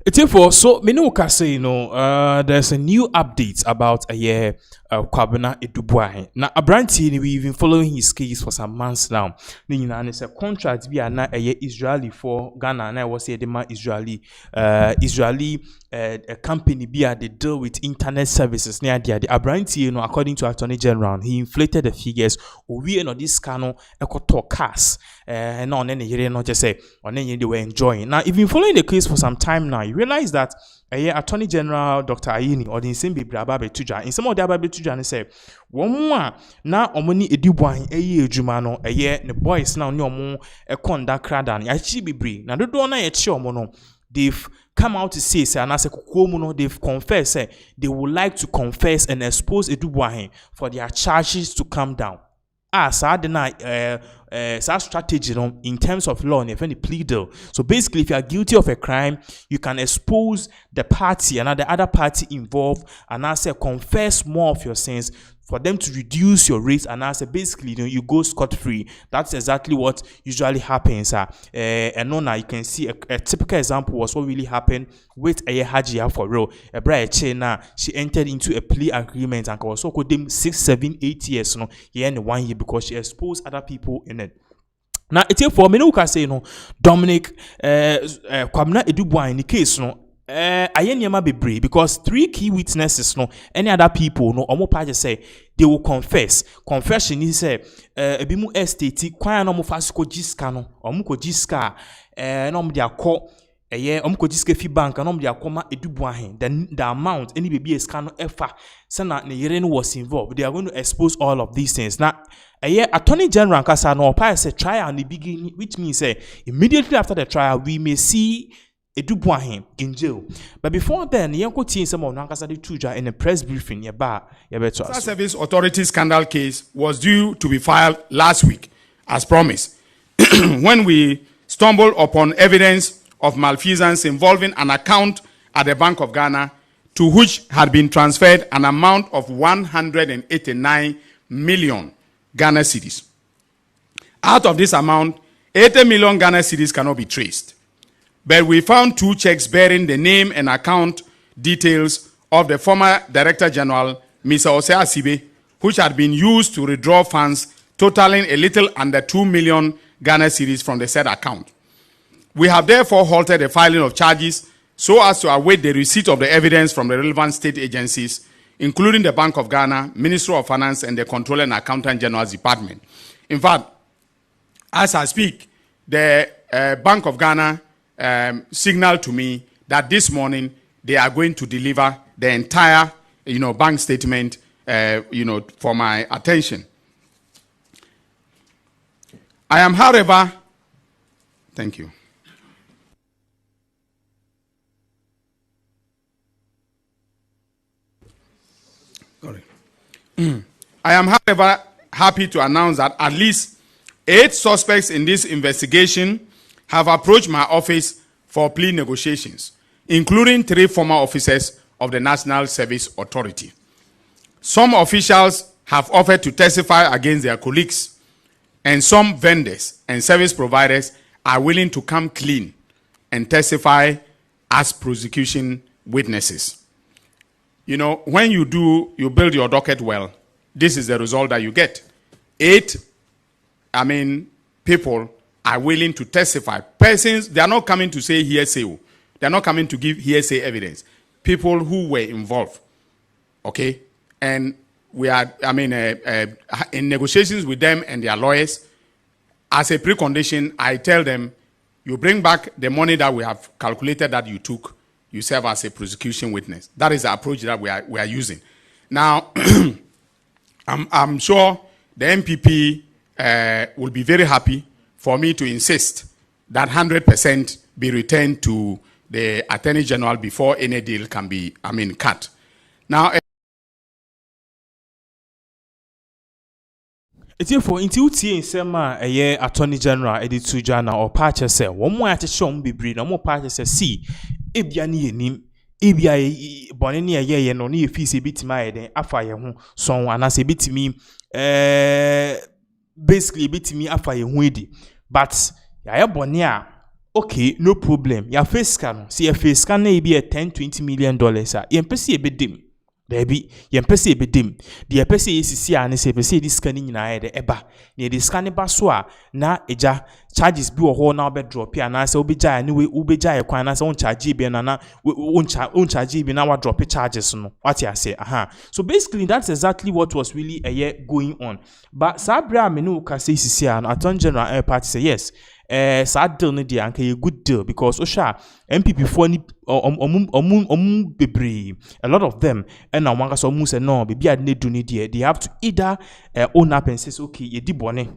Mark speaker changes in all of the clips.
Speaker 1: Therefore, so many can say, there's a new update about a year Akuffo-Addo Boahen. Now, a brand team we've been following his case for some months now. Then, it's a contract we are now a year Israeli for Ghana, and I was say the man Israeli a company be they deal with internet services near the brand team, according to Attorney General, he inflated the figures. We know this cano talk cars and on any year not just say on any they were enjoying. Now, if you've been following the case for some time now, you realize that Attorney General Dr. Ayini or the same baby Ababe Tuja in some of the Ababe Tuja and say one more now omoni edubwan ejuma no the boys now no mo conda kradan actually be bring now do na ye chi omo they've come out to say and as a they've confessed they would like to confess and expose Edubwahin for their charges to come down. Strategy in terms of law and even the plea deal. So basically, if you are guilty of a crime, you can expose the party and the other party involved and I say confess more of your sins for them to reduce your rates and I say basically you go scot-free. That's exactly what usually happens. And now you can see a typical example was what really happened with a Hajia for real. A bride Chena, she entered into a plea agreement and also could them 6, 7, 8 years in 1 year because she exposed other people in it. Now it's here for me who can say Dominic Akuffo-Addo Boahen in the case Ayenyama bebre because 3 key witnesses any other people omo pa say they will confess. Confession is say ebimu estate kwan no mo fasiko giska no omo ko giska no mo dia ko omo ko giska fi bank no mo dia ko ma Addo Boahen the amount any baby eska no efa sana ne yere no was involved. They are going to expose all of these things. Now Attorney General Kasa no pa say trial in the beginning, which means immediately after the trial we may see Addo Boahen in jail. But before then, Yanko T some of Nankasadi Tuja in a press briefing,
Speaker 2: Service Authority scandal case was due to be filed last week, as promised, when we stumbled upon evidence of malfeasance involving an account at the Bank of Ghana to which had been transferred an amount of 189 million Ghana cedis. Out of this amount, 80 million Ghana cedis cannot be traced. But we found 2 checks bearing the name and account details of the former Director General, Mr. Ose Asibe, which had been used to withdraw funds totaling a little under 2 million Ghana cedis from the said account. We have therefore halted the filing of charges so as to await the receipt of the evidence from the relevant state agencies, including the Bank of Ghana, Ministry of Finance, and the Controller and Accountant General's Department. In fact, as I speak, the Bank of Ghana signaled to me that this morning they are going to deliver the entire, bank statement, for my attention. I am, however, thank you. Sorry. I am, however, happy to announce that at least 8 suspects in this investigation have approached my office for plea negotiations, including 3 former officers of the National Service Authority. Some officials have offered to testify against their colleagues, and some vendors and service providers are willing to come clean and testify as prosecution witnesses. When you build your docket well, this is the result that you get. 8, people are willing to testify. Persons, they are not coming to say hearsay. They are not coming to give hearsay evidence. People who were involved. Okay? And we are, in negotiations with them and their lawyers, as a precondition, I tell them, you bring back the money that we have calculated that you took, you serve as a prosecution witness. That is the approach that we are using. Now, I'm sure the MPP will be very happy for me to insist that 100% be returned to the Attorney General before any deal can be, cut. Now,
Speaker 1: it's for until T in Sema a year Attorney General Eddie Tujana or Patcher say, one more at a show be breed, no more Patcher say, see, Ibiani nim, Ibia Bonini a year, no need fees a bit my then after song and as a bit me, basically a bit me after a weedy. But Bonia okay, no problem. Your face scan. See, your face scan may be a $10-20 million. You pesi a bedim. Baby, you pesi a bedim. The pesi is see and say, pesi this scanning in a eba. Near the scanning baswa na eja charges be a whole now bed drop here and I say, Obija, anyway, Ubeja, Quanas on charge be and on charge be now drop charges. No, what you say, So basically, that's exactly what was really a year going on. But Sabra Menu can say, see, and Attorney General Air Party say, yes. Sad deal need a good deal because Osha MPP for ni bebre a lot of them and now one so say no baby I need to need they have to either own up and say okay ye di bone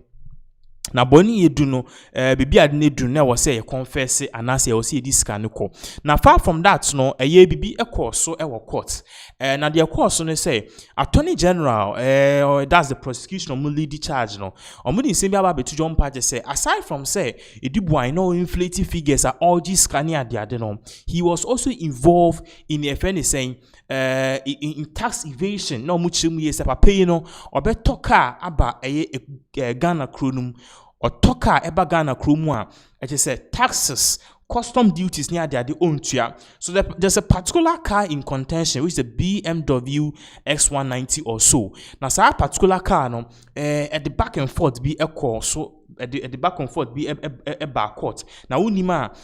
Speaker 1: na boni ye do no baby I need to na was say confess and say o see this can ko na far from that no ye bibi e course so e wo court na the course no say Attorney General that's the prosecution of lead charge no omudi nsem bia ba betu John Page say aside from say Edibu I know inflating figures are all this scanning at the other no he was also involved in the FN saying in tax evasion no muchimu ye se papa you know obetoka aba Ghana kronum or toka eba Ghana kromwa it is taxes custom duties near their own tier. So there's a particular car in contention which is the BMW X190 or so. Now so that particular car no at the back and forth be a call so at the back and forth be a back court. Now unima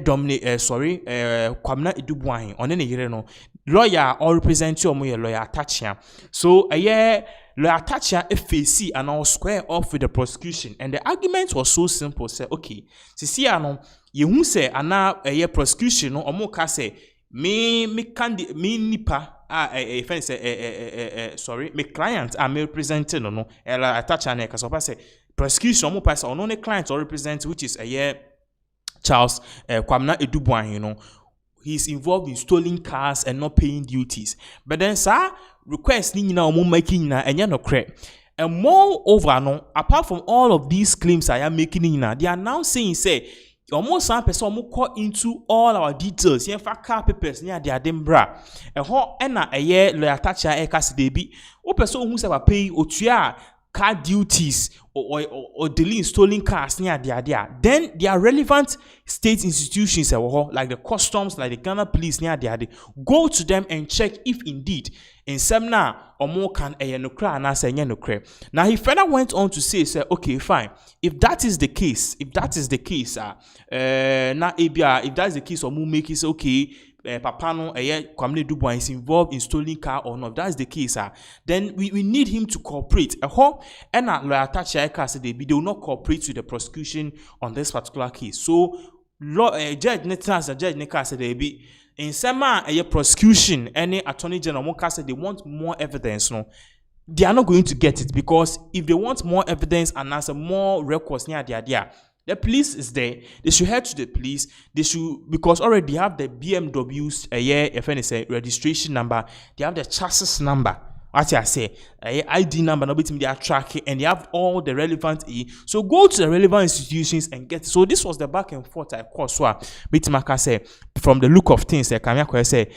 Speaker 1: Dominic Kwamna Edu Boahen on any year no lawyer or representative or lawyer attach here. So lawyer attach here FAC and all square off with the prosecution and the argument was so simple say okay see no you say ana prosecution no omo ka say me nipa me client me representing no attach an ka so say prosecution omo pass on no client or represent which is Charles Kwamna Edu Boahen you know he's involved in stealing cars and not paying duties but then sir request ni nyina omo making na enya no cre. And moreover no apart from all of these claims I am making they are now saying say almost some person who call into all our details here for car papers near their dembra and how a year lawyer attach a cast debi o person who say pay otua car duties or dealing stolen cars near there then there are relevant state institutions like the customs like the Ghana police near there go to them and check if indeed in Semna or more can no cry and I say no cry. Now he further went on to say okay fine if that is the case if that's the case or make it okay Papa no Kwamna Edu Boahen is involved in stolen car or not. If that's the case, then we need him to cooperate. And lawyer attach they will not cooperate with the prosecution on this particular case. So Judge Netas and Judge Nika said they be in some prosecution any Attorney General said they want more evidence. No, they are not going to get it because if they want more evidence and answer more records near the idea. The police is there. They should head to the police. They should because already they have the BMW's registration number. They have the chassis number. What I say, ID number, no bit they are tracking, and they have all the relevant So go to the relevant institutions and get. So this was the back and forth I call so. Bitimaka say from the look of things, Kamya say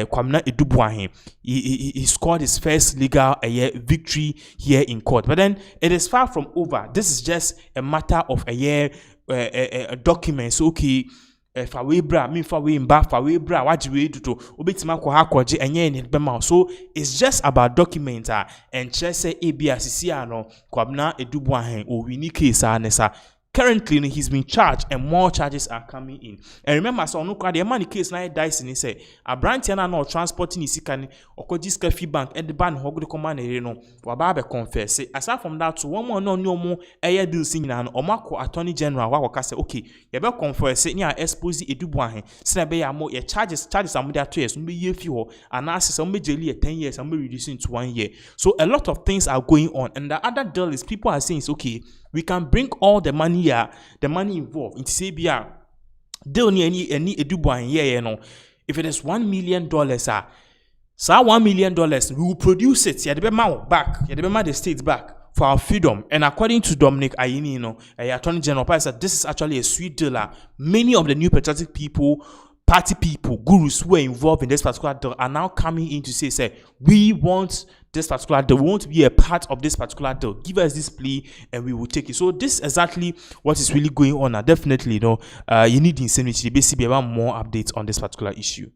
Speaker 1: Kwamna Edu Boahen he scored his first legal victory here in court. But then it is far from over. This is just a matter of a document. So okay. Fawe bra me fawe mba fawe bra wajiwe duto obetima kwa hakoje enye ne bema so it's just about documents and say ABCC ano Kwamna Edu Boahen o wini case anesa. Currently, he's been charged and more charges are coming in. And remember, so no crowd, the money case now dice and say a brand no transporting is can or could fee bank and the ban hog the command wababe confess. Aside from that, one more no more air deal singing and Omako Attorney General Waka say, okay, you better confess it near expose Edu Boahen. Senabe more your charges some their 2 years, be year few and ask some majorly 10 years and be reducing to 1 year. So a lot of things are going on, and the other deal is people are saying it's okay. We can bring all the money here, the money involved into CBR. They only any Edu Boahen here, no. If it is $1 million, so $1 million, we will produce it. Yeah, the back, yeah, the state back for our freedom. And according to Dominic Ayini, Attorney General, said this is actually a sweet deal. Many of the new patriotic people, party people, gurus who are involved in this particular deal are now coming in to say, we want this particular deal. We want to be a part of this particular deal. Give us this plea and we will take it. So this is exactly what is really going on. And definitely, you need the insanity. Basically, we want more updates on this particular issue.